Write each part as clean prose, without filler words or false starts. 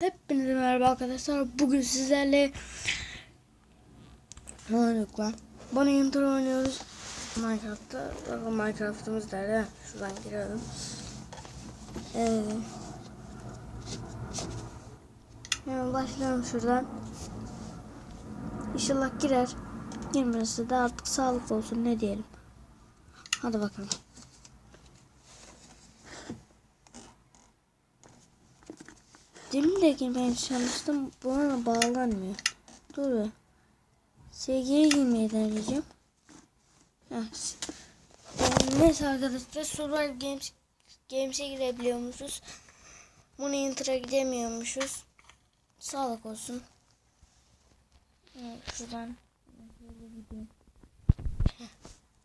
Hepinize merhaba arkadaşlar. Bugün sizlerle ne oynuyoruz lan? Bana intro oynuyoruz Minecraft'ta. Bakın Minecraft'ımız nerede? Şuradan girelim. Hemen başlayalım şuradan. İnşallah girer. Girmesi de artık sağlık olsun, ne diyelim. Hadi bakalım. Demin de girmeye çalıştım. Buna bağlanmıyor. Dur. SG'ye girmeye deneyeceğim. Neyse arkadaşlar, Survival Games'e girebiliyormuşuz. Bunu intra gidemiyormuşuz. Sağlık olsun. Şuradan şöyle gideyim.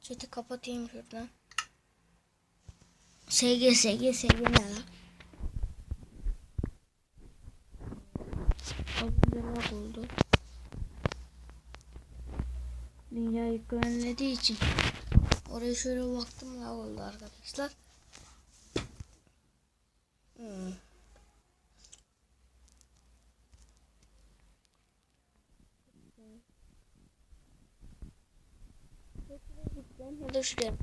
Chat'i kapatayım şuradan. SG ne lan? Abimde lag oldu. Dünyayı güvenlediği için oraya şöyle baktım, lag oldu arkadaşlar. Ya da şuraya.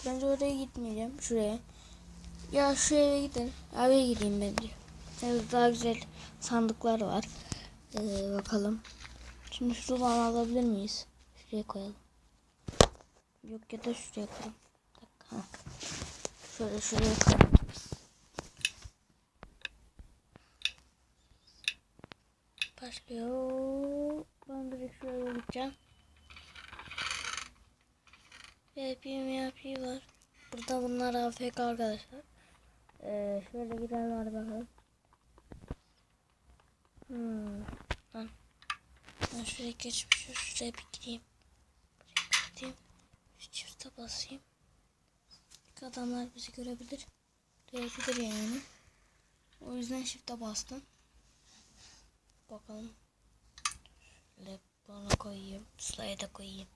Bence oraya gitmeyeceğim. Şuraya. Ya şu eve gidelim. Eve gideyim bence. Evet, daha güzel sandıklar var. Bakalım. Şimdi şuradan alabilir miyiz? Şuraya koyalım. Yok, ya da şuraya koyalım. Ha. Şöyle şuraya koyalım. Başlıyor. Ben direkt şuraya gideceğim. VIP var. Burada bunlar AFK arkadaşlar. Şöyle gidelim, hadi bakalım. Ben şuraya geçmişim. Şuraya bir gideyim. Buraya gideyim. Şu çifte basayım. Adamlar bizi görebilir. Görebilir yani. O yüzden shift'e bastım. Bakalım. Şöyle bana koyayım. Slide'a koyayım.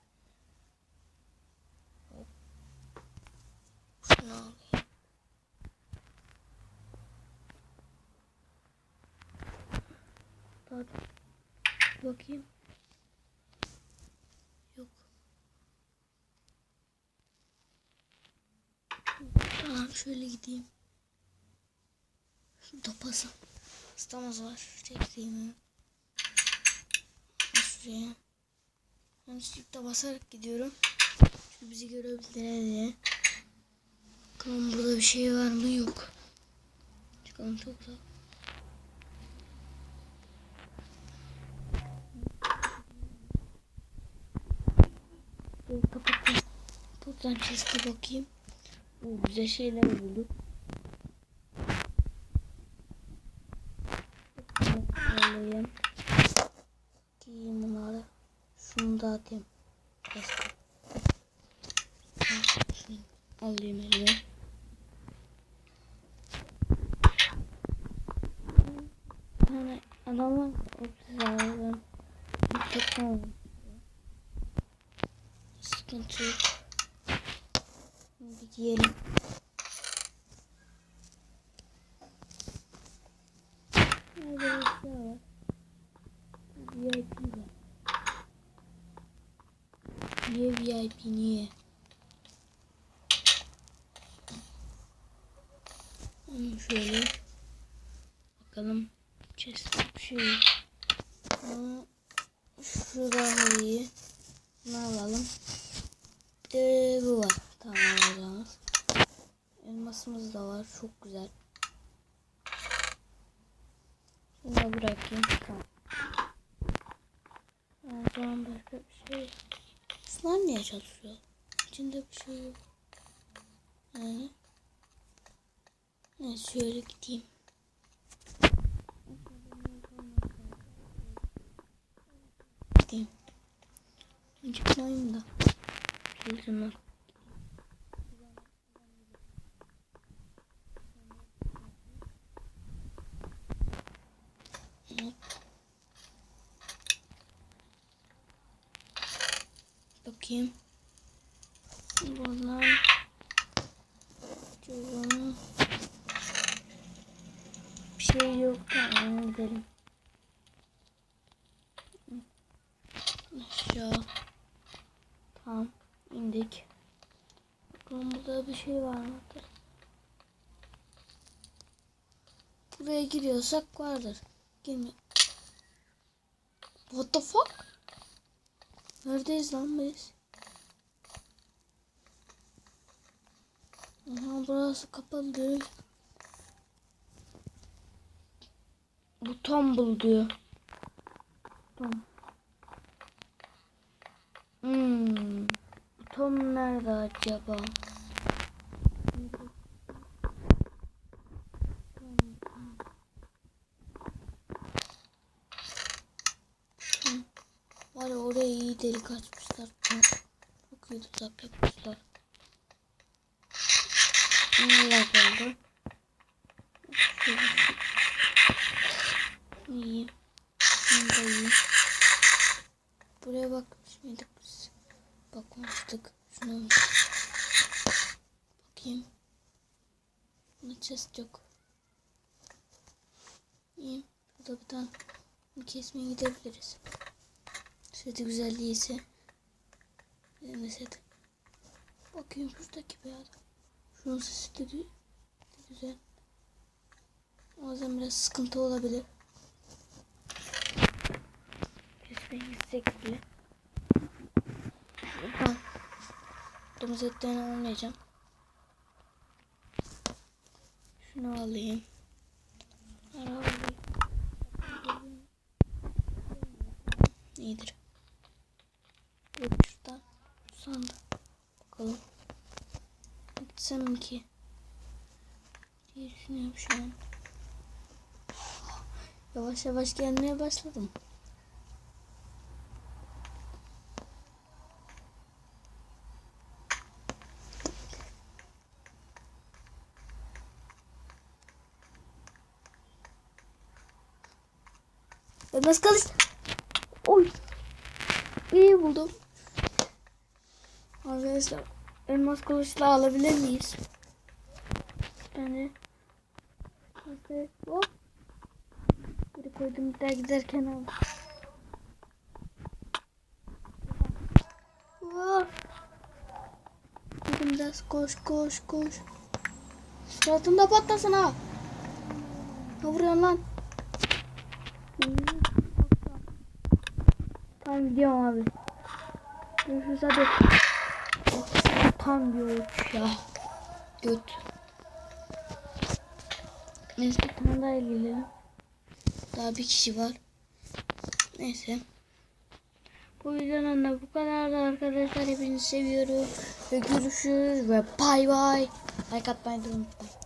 Hop. Şunu alayım. Bakayım. Yok. Tamam, şöyle gideyim. Şurada pastamız var. Şuraya gideyim. Şuraya. Ben shift'e basarak gidiyorum. Çünkü bizi görebilirler diye. Bakalım burada bir şey var mı? Yok. Çıkalım, çok uzak. Kapatayım. Buradan chest'e bakayım. Güzel şeyler bulduk. Alayım. Giyeyim bunları. Şunu da atayım. Şunu alayım elime. Hani adamlar obsizyon. Tamam. Sıkıntı yok. Bir giyelim. Nerede bir şey var? VIP var. Niye VIP, niye? Şöyle bakalım. Chest bir şey yok. Şu daha iyi. Ne alalım? De bu var. Tamam, alacağız. Elmasımız da var. Çok güzel. Şunu da bırakayım. Tamam. O zaman başka bir şey. Slime niye çalışıyor? İçinde bir şey yok. Yani. Neyse, şöyle gideyim. Gideyim. Çıkmayayım da. Şuradan. Bakayım. Buradan Burada bir şey var mıdır? Buraya giriyorsak vardır. Girme. What the fuck? Neredeyiz lan biz? Aha, burası kapalı değil. Bu Tumble diyor. Tom. Bu Tom nerede acaba? Tom. Var ya, oraya iyi delik açmışlar. Çok iyi tuzak yapmışlar. Neler oldu? İyi. Bunu da iyi. Buraya bakmış mıydık biz? Bakmamıştık. Şuna bakayım. Buna chest yok. İyi. Burada bir tane kesmeye gidebiliriz. Seti güzel değilse. Ne set? Bakayım şuradaki bir adam. Şunun sesi de güzel. O yüzden biraz sıkıntı olabilir. Kesmeye gitsek bile. Şuradan domuz etlerini almayacağım. Şunu alayım. İyidir. Yok şuradan sandım. Bakalım. Gitsem ki diye düşünüyorum şu an. Yavaş yavaş gelmeye başladım. Elmas kılıç. Oy. İyi buldum. Arkadaşlar, elmas kılıçla alabilir miyiz? Yani hop. Bir koydum, bir daha giderken al. Dedim biraz koş. Suratında patlasın ha. Ne vuruyorsun lan? Tamam, gidiyorum abi. Görüşürüz hadi. Tam bir uç ya. Göt. Neyse, bir tane daha gelelim. Daha bir kişi var. Neyse. Bu videonun da bu kadardı arkadaşlar. Hepinizi seviyorum. Ve görüşürüz ve bay bay. Like atmayı da unutmayın.